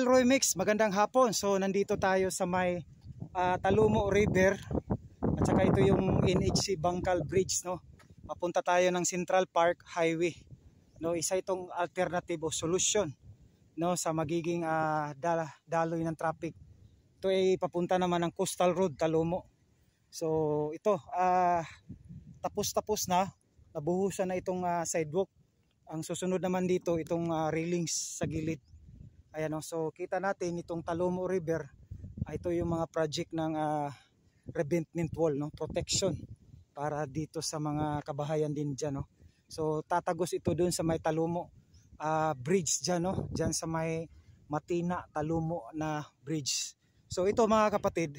Elroy Mix, magandang hapon. So nandito tayo sa may Talumo River at saka ito yung NHC Bangkal Bridge, no. Papunta tayo ng Central Park Highway. No, isa itong alternative o solution, no, sa magiging daloy ng traffic. Ito ay papunta naman ng Coastal Road Talumo. So ito tapos na, nabuhusan na itong sidewalk. Ang susunod naman dito itong railings sa gilid. Ayan, no? So kita natin itong Talumo River, ito yung mga project ng revetment wall, no? Protection para dito sa mga kabahayan din dyan, no? So tatagos ito dun sa may Talumo bridge dyan, no? Dyan sa may Matina Talumo na bridge. So ito mga kapatid,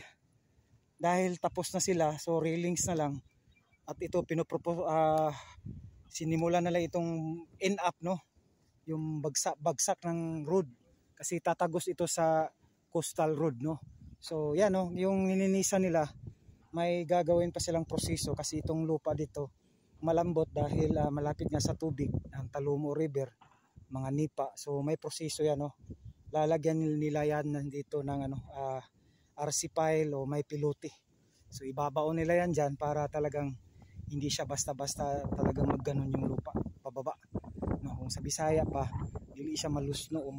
dahil tapos na sila, so railings na lang. At ito pinopropose, sinimula na lang itong end up, no? Yung bagsak ng road. Kasi tatagos ito sa coastal road, no. So yan, no, yung nininisan nila, may gagawin pa silang proseso kasi itong lupa dito malambot dahil malapit nga sa tubig ang Talumo River, mga nipa. So may proseso yan, no. Lalagyan nila yan nandito ng RC pile o may pilote. So ibabaon nila yan dyan para talagang hindi siya basta-basta talagang magganon yung lupa pababa, no. Kung sa Bisaya pa, dili siya malusno o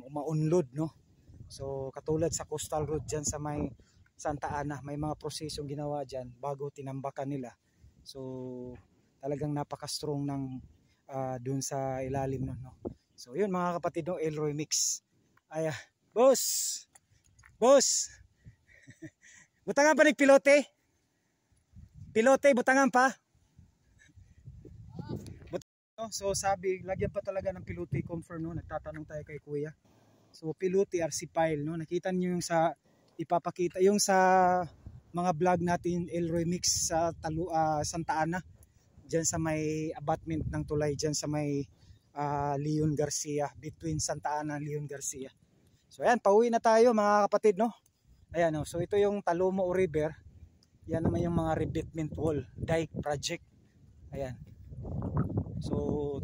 maunlod, no. So katulad sa coastal road dyan sa may Santa Ana, may mga prosesong ginawa dyan bago tinambakan nila. So talagang napaka-strong ng dun sa ilalim nun, no. So yun mga kapatid, no, Elroy Mix. Ay, boss butangan pa pilote butangan pa. So sabi, lagyan pa talaga ng pilote confirm, no. Nagtatanong tayo kay kuya. So pilote RC pile, no. Nakita niyo yung sa ipapakita yung sa mga vlog natin Elroy Mix sa Santa Ana, diyan sa may abutment ng tulay diyan sa may Leon Garcia, between Santa Ana and Leon Garcia. So ayan, pauwi na tayo mga kapatid, no. Ayan, no. So ito yung Talumo River. Yan naman yung mga revetment wall dike project. Ayan. So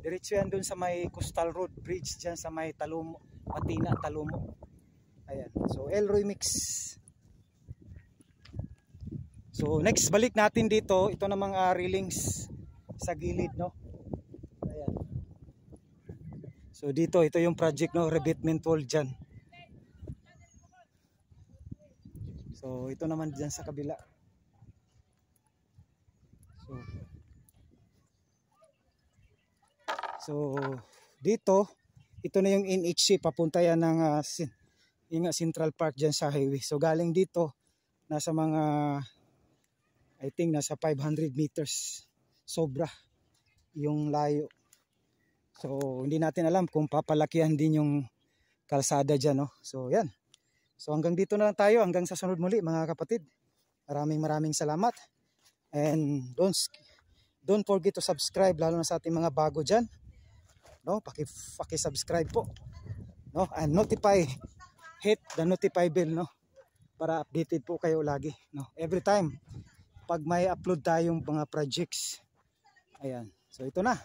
diretso yan dun sa may Coastal Road Bridge dyan sa may Talumo, Matina Talumo. Ayan. So Elroy Mix. So next balik natin dito, ito namang railings sa gilid, no. Ayan. So dito, ito yung project, no, revetment wall dyan. So ito naman dyan sa kabila. So dito, ito na yung NHC, papunta yan ng Central Park dyan sa highway. So galing dito, nasa mga, I think nasa 500 meters, sobra yung layo. So hindi natin alam kung papalakihan din yung kalsada dyan, no? So yan. So hanggang dito na lang tayo, hanggang sa sunod muli mga kapatid. Maraming salamat. And don't forget to subscribe, lalo na sa ating mga bago dyan, no. Paki-subscribe po, no, and hit the notify bell, no, para updated po kayo lagi, no, every time pag may upload tayong mga projects. Ayan. So ito na.